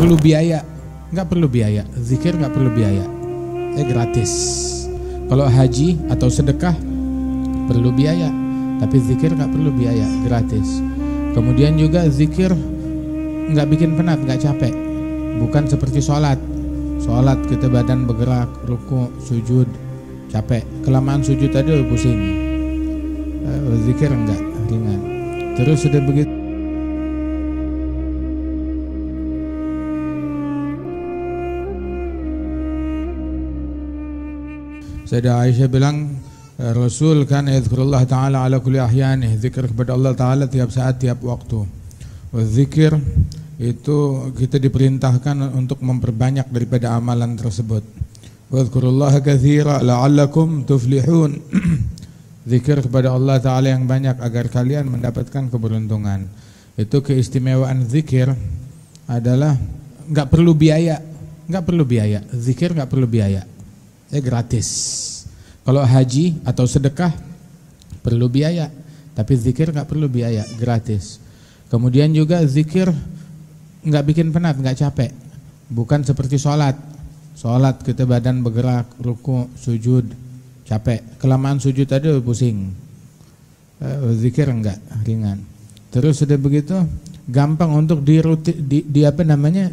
perlu biaya, nggak perlu biaya. Zikir nggak perlu biaya, gratis. Kalau haji atau sedekah perlu biaya, tapi zikir nggak perlu biaya, gratis. Kemudian juga zikir nggak bikin penat, nggak capek. Bukan seperti sholat. Sholat kita badan bergerak, ruku, sujud, capek. Kelamaan sujud tadi pusing. Zikir enggak, ringan. Terus sudah begitu. Sayyidah Aisyah bilang, Rasul kan yadhkurullah ta'ala ala kulli ahyanih, zikir kepada Allah Ta'ala tiap saat, tiap waktu. Zikir itu kita diperintahkan untuk memperbanyak daripada amalan tersebut. Wadhkurullaha katsira la'allakum tuflihun. Zikir kepada Allah Ta'ala yang banyak agar kalian mendapatkan keberuntungan. Itu keistimewaan zikir adalah nggak perlu biaya, nggak perlu biaya. Zikir nggak perlu biaya, gratis. Kalau haji atau sedekah perlu biaya, tapi zikir nggak perlu biaya, gratis. Kemudian juga zikir nggak bikin penat, nggak capek. Bukan seperti sholat. Sholat kita badan bergerak, ruku, sujud, capek. Kelamaan sujud tadi pusing. Zikir enggak, ringan. Terus sudah begitu gampang untuk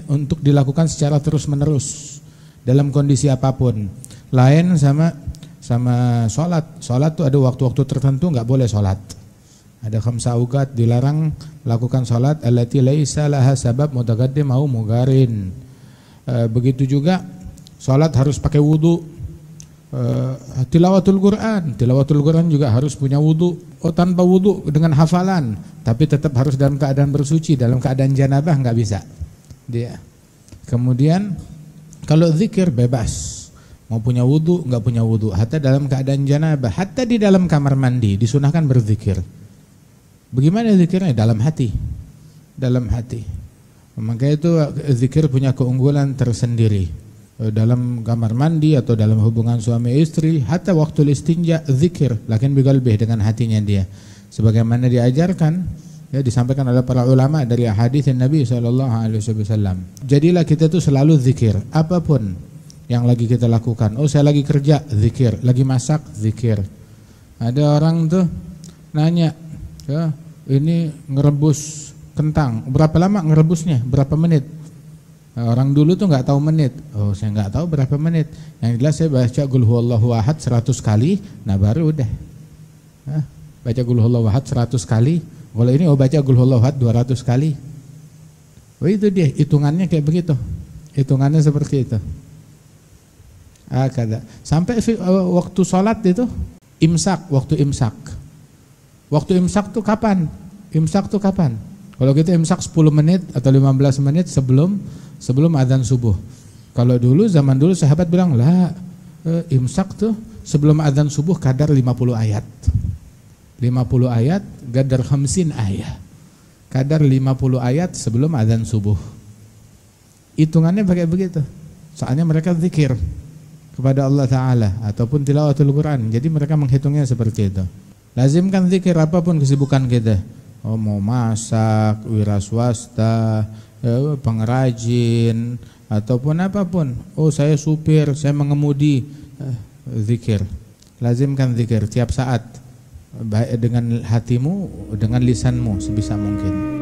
untuk dilakukan secara terus menerus dalam kondisi apapun. Lain sama sholat. Sholat tuh ada waktu-waktu tertentu nggak boleh sholat. Ada khamsa auqat, dilarang melakukan sholat allati laisa laha sabab mutaqaddim au mugarin. Begitu juga sholat harus pakai wudu. Tilawatul Quran juga harus punya wudu. Tanpa wudu dengan hafalan, tapi tetap harus dalam keadaan bersuci. Dalam keadaan janabah nggak bisa dia. Kemudian kalau zikir bebas, mau punya wudu nggak punya wudu, hatta dalam keadaan janabah, hatta di dalam kamar mandi disunahkan berzikir. Bagaimana zikirnya? Dalam hati, dalam hati. Maka itu zikir punya keunggulan tersendiri. Dalam kamar mandi atau dalam hubungan suami istri, hatta waktu istinja zikir, lakin biqalbih, dengan hatinya dia. Sebagaimana diajarkan, disampaikan oleh para ulama dari hadis Nabi SAW. Jadilah kita tuh selalu zikir, apapun yang lagi kita lakukan. Oh, saya lagi kerja, zikir. Lagi masak, zikir. Ada orang tuh nanya, ini ngerebus kentang, berapa lama ngerebusnya? Berapa menit? Orang dulu tuh nggak tahu menit. Oh, saya nggak tahu berapa menit. Yang jelas saya baca Qul huwallahu ahad 100 kali, nah baru udah. Baca Qul huwallahu ahad 100 kali. Kalau ini baca Qul huwallahu ahad 200 kali. Oh, itu dia, hitungannya kayak begitu. Hitungannya seperti itu. Sampai waktu sholat itu imsak, waktu imsak. Waktu imsak tuh kapan? Imsak tuh kapan? Kalau kita imsak 10 menit atau 15 menit sebelum adzan subuh. Kalau dulu, zaman dulu sahabat bilang, lah imsak tuh sebelum adzan subuh kadar 50 ayat. 50 ayat, kadar 50 ayat. Kadar 50 ayat sebelum adzan subuh. Hitungannya pakai begitu. Soalnya mereka zikir kepada Allah Ta'ala ataupun tilawatul Quran. Jadi mereka menghitungnya seperti itu. Lazimkan zikir apapun kesibukan kita. Oh, mau masak, wira swasta, pengrajin, ataupun apapun. Oh, saya supir, saya mengemudi, zikir. Lazimkan zikir tiap saat, baik dengan hatimu, dengan lisanmu sebisa mungkin.